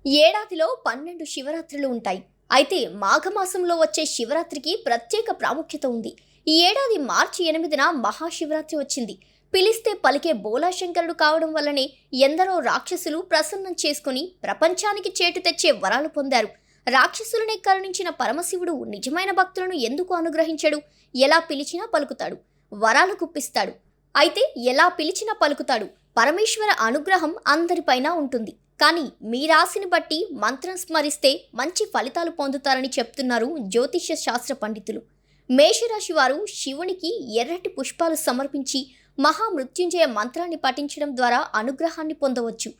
ఏడాదిలో 12 శివరాత్రులు ఉంటాయి. అయితే మాఘమాసంలో వచ్చే శివరాత్రికి ప్రత్యేక ప్రాముఖ్యత ఉంది. ఈ ఏడాది మార్చి 8న మహాశివరాత్రి వచ్చింది. పిలిస్తే పలికే బోలాశంకరుడు కావడం వల్లనే ఎందరో రాక్షసులు ప్రసన్నం చేసుకుని ప్రపంచానికి చేటు తెచ్చే వరాలు పొందారు. రాక్షసులనే కరుణించిన పరమశివుడు నిజమైన భక్తులను ఎందుకు అనుగ్రహించడు? ఎలా పిలిచినా పలుకుతాడు, వరాలు గుప్పిస్తాడు. అయితే ఎలా పిలిచినా పలుకుతాడు. పరమేశ్వర అనుగ్రహం అందరిపైన ఉంటుంది. కానీ మీ రాశిని బట్టి మంత్రం స్మరిస్తే మంచి ఫలితాలు పొందుతారని చెప్తున్నారు జ్యోతిష్య శాస్త్ర పండితులు. మేషరాశి వారు శివునికి ఎర్రటి పుష్పాలు సమర్పించి మహామృత్యుంజయ మంత్రాన్ని పఠించడం ద్వారా అనుగ్రహాన్ని పొందవచ్చు.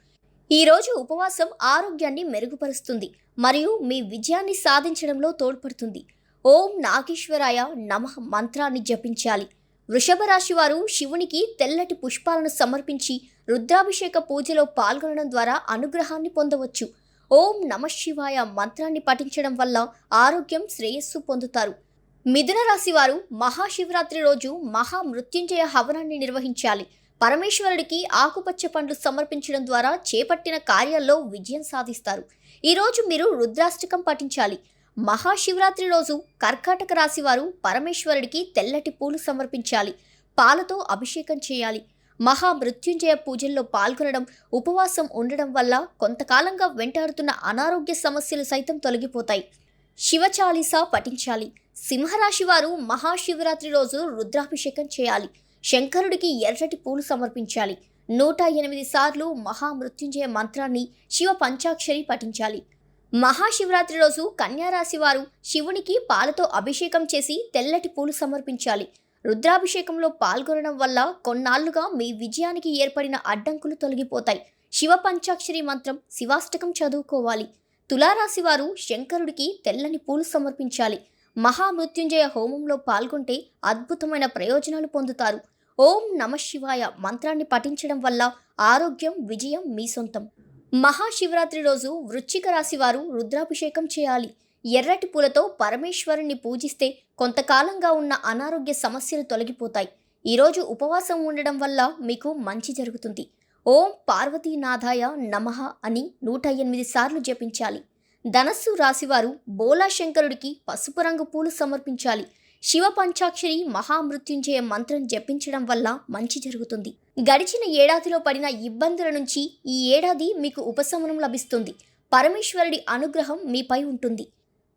ఈరోజు ఉపవాసం ఆరోగ్యాన్ని మెరుగుపరుస్తుంది మరియు మీ విజయాన్ని సాధించడంలో తోడ్పడుతుంది. ఓం నాగేశ్వరాయ నమః మంత్రాన్ని జపించాలి. వృషభ రాశి వారు శివునికి తెల్లటి పుష్పాలను సమర్పించి రుద్రాభిషేక పూజలో పాల్గొనడం ద్వారా అనుగ్రహాన్ని పొందవచ్చు. ఓం నమఃశివాయ మంత్రాన్ని పఠించడం వల్ల ఆరోగ్యం శ్రేయస్సు పొందుతారు. మిథున రాశి వారు మహాశివరాత్రి రోజు మహామృత్యుంజయ హవనాన్ని నిర్వహించాలి. పరమేశ్వరుడికి ఆకుపచ్చ పండ్లు సమర్పించడం ద్వారా చేపట్టిన కార్యాల్లో విజయం సాధిస్తారు. ఈరోజు మీరు రుద్రాష్టకం పఠించాలి. మహాశివరాత్రి రోజు కర్కాటక రాశి వారు పరమేశ్వరుడికి తెల్లటి పూలు సమర్పించాలి. పాలతో అభిషేకం చేయాలి. మహామృత్యుంజయ పూజల్లో పాల్గొనడం, ఉపవాసం ఉండడం వల్ల కొంతకాలంగా వెంటాడుతున్న అనారోగ్య సమస్యలు సైతం తొలగిపోతాయి. శివచాలీసా పఠించాలి. సింహరాశి వారు మహాశివరాత్రి రోజు రుద్రాభిషేకం చేయాలి. శంకరుడికి ఎర్రటి పూలు సమర్పించాలి. 108 సార్లు మహామృత్యుంజయ మంత్రాన్ని శివ పంచాక్షరి పఠించాలి. మహాశివరాత్రి రోజు కన్యారాశి వారు శివునికి పాలతో అభిషేకం చేసి తెల్లటి పూలు సమర్పించాలి. రుద్రాభిషేకంలో పాల్గొనడం వల్ల కొన్నాళ్లుగా మీ విజయానికి ఏర్పడిన అడ్డంకులు తొలగిపోతాయి. శివ పంచాక్షరి మంత్రం, శివాష్టకం చదువుకోవాలి. తులారాశి వారు శంకరుడికి తెల్లని పూలు సమర్పించాలి. మహామృత్యుంజయ హోమంలో పాల్గొంటే అద్భుతమైన ప్రయోజనాలు పొందుతారు. ఓం నమఃశివాయ మంత్రాన్ని పఠించడం వల్ల ఆరోగ్యం, విజయం మీ సొంతం. మహాశివరాత్రి రోజు వృశ్చిక రాశి వారు రుద్రాభిషేకం చేయాలి. ఎర్రటి పూలతో పరమేశ్వరుణ్ణి పూజిస్తే కొంతకాలంగా ఉన్న అనారోగ్య సమస్యలు తొలగిపోతాయి. ఈరోజు ఉపవాసం ఉండడం వల్ల మీకు మంచి జరుగుతుంది. ఓం పార్వతీనాథాయ నమః అని 108 సార్లు జపించాలి. ధనస్సు రాశివారు బోలాశంకరుడికి పసుపు రంగు పూలు సమర్పించాలి. శివ పంచాక్షరి మహామృత్యుంజయ మంత్రం జపించడం వల్ల మంచి జరుగుతుంది. గడిచిన ఏడాదిలో పడిన ఇబ్బందుల నుంచి ఈ ఏడాది మీకు ఉపశమనం లభిస్తుంది. పరమేశ్వరుడి అనుగ్రహం మీపై ఉంటుంది.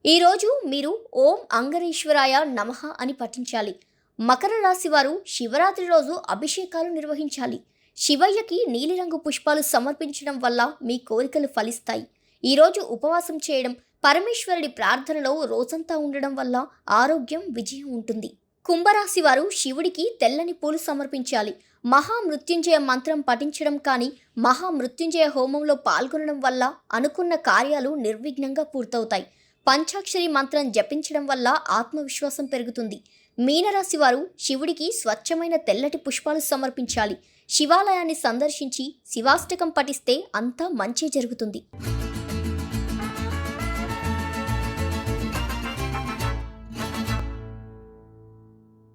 ఈరోజు మీరు ఓం అంగరేశ్వరాయ నమః అని పఠించాలి. మకర రాశి వారు శివరాత్రి రోజు అభిషేకాలు నిర్వహించాలి. శివయ్యకి నీలిరంగు పుష్పాలు సమర్పించడం వల్ల మీ కోరికలు ఫలిస్తాయి. ఈరోజు ఉపవాసం చేయడం, పరమేశ్వరుడి ప్రార్థనలో రోజంతా ఉండడం వల్ల ఆరోగ్యం, విజయం ఉంటుంది. కుంభరాశి వారు శివుడికి తెల్లని పూలు సమర్పించాలి. మహామృత్యుంజయ మంత్రం పఠించడం కానీ, మహామృత్యుంజయ హోమంలో పాల్గొనడం వల్ల అనుకున్న కార్యాలు నిర్విఘ్నంగా పూర్తవుతాయి. పంచాక్షరి మంత్రం జపించడం వల్ల ఆత్మవిశ్వాసం పెరుగుతుంది. మీనరాశి వారు శివుడికి స్వచ్ఛమైన తెల్లటి పుష్పాలు సమర్పించాలి. శివాలయాన్ని సందర్శించి శివాష్టకం పఠిస్తే అంతా మంచి జరుగుతుంది.